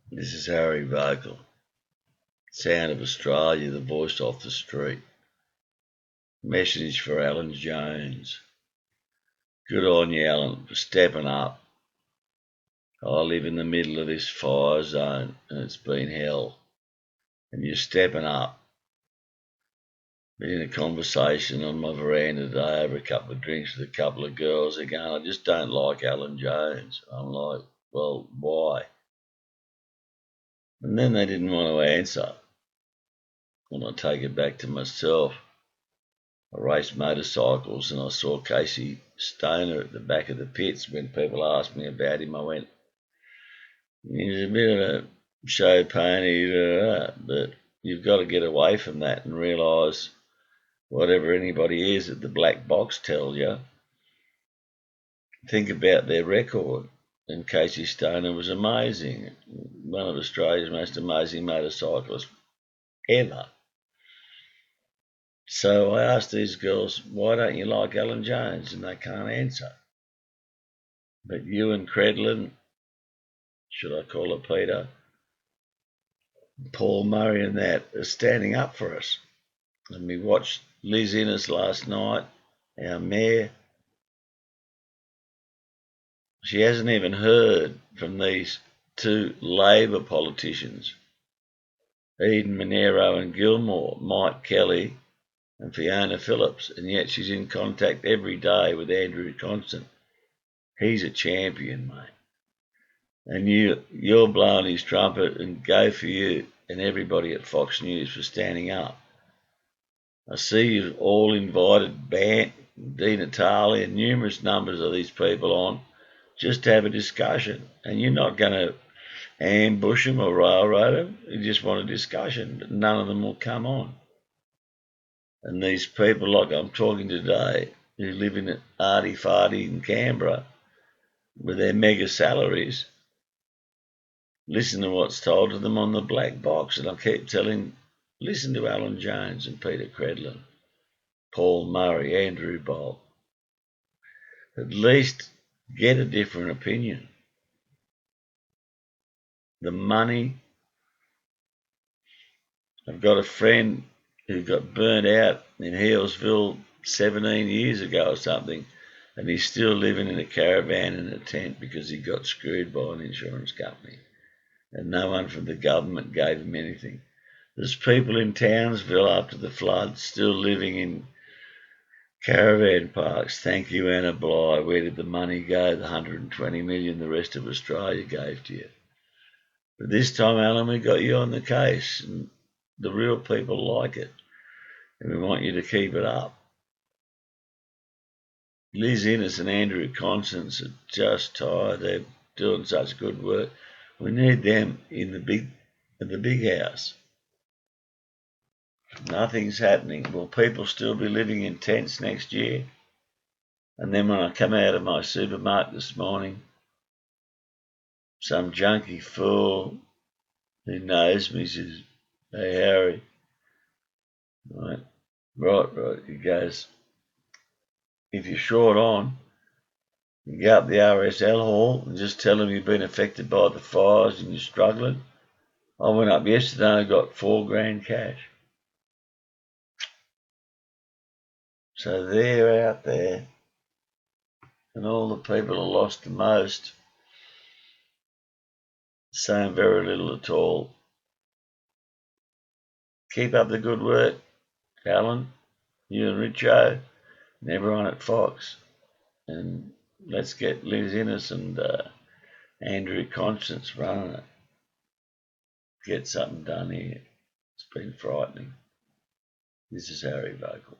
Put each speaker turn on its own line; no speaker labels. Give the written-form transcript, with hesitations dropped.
This is Harry Vocal, Sound of Australia, the voice off the street. Message for Allan Jones. Good on you, Allan, for stepping up. I live in the middle of this fire zone and it's been hell. And you're stepping up. Been in a conversation on my veranda today over a couple of drinks with a couple of girls. They're going, I just don't like Allan Jones. I'm like, well, why? And then they didn't want to answer. And I take it back to myself. I raced motorcycles and I saw Casey Stoner at the back of the pits. When people asked me about him, I went, he's a bit of a show pony, but you've got to get away from that and realise whatever anybody is that the black box tells you, think about their record. And Casey Stoner was amazing, one of Australia's most amazing motorcyclists ever. So I asked these girls, why don't you like Allan Jones? And they can't answer. But you and Credlin, should I call it Peter, Paul Murray and that, are standing up for us. And we watched Liz Innes last night, our mayor. She hasn't even heard from these two Labor politicians, Eden Monero and Gilmore, Mike Kelly and Fiona Phillips, and yet she's in contact every day with Andrew Constant. He's a champion, mate. And you're blowing his trumpet, and go for you and everybody at Fox News for standing up. I see you've all invited Bant, Di Natale, and numerous numbers of these people on just to have a discussion. And you're not going to ambush them or railroad them. You just want a discussion, but none of them will come on. And these people, like I'm talking today, who live in arty-farty in Canberra with their mega salaries, listen to what's told to them on the black box. And I keep telling, listen to Allan Jones and Peter Credlin, Paul Murray, Andrew Bolt. At least get a different opinion. The money. I've got a friend who got burnt out in Healesville 17 years ago or something, and he's still living in a caravan in a tent because he got screwed by an insurance company. And no one from the government gave him anything. There's people in Townsville after the flood still living in caravan parks. Thank you, Anna Bligh. Where did the money go? The 120 million the rest of Australia gave to you. But this time, Allan, we got you on the case, and the real people like it, and we want you to keep it up. Liz Innes and Andrew Constance are just tired. They're doing such good work. We need them in the big house. Nothing's happening. Will people still be living in tents next year? And then when I come out of my supermarket this morning, some junkie fool who knows me says, hey, Harry. Right. He goes, if you're short on, you go up the RSL hall and just tell them you've been affected by the fires and you're struggling. I went up yesterday and I got $4,000 cash. So they're out there, and all the people who lost the most saying very little at all. Keep up the good work, Allan, you and Richo, and everyone at Fox. And let's get Liz Innes and Andrew Constance running it. Get something done here. It's been frightening. This is Harry Vocal.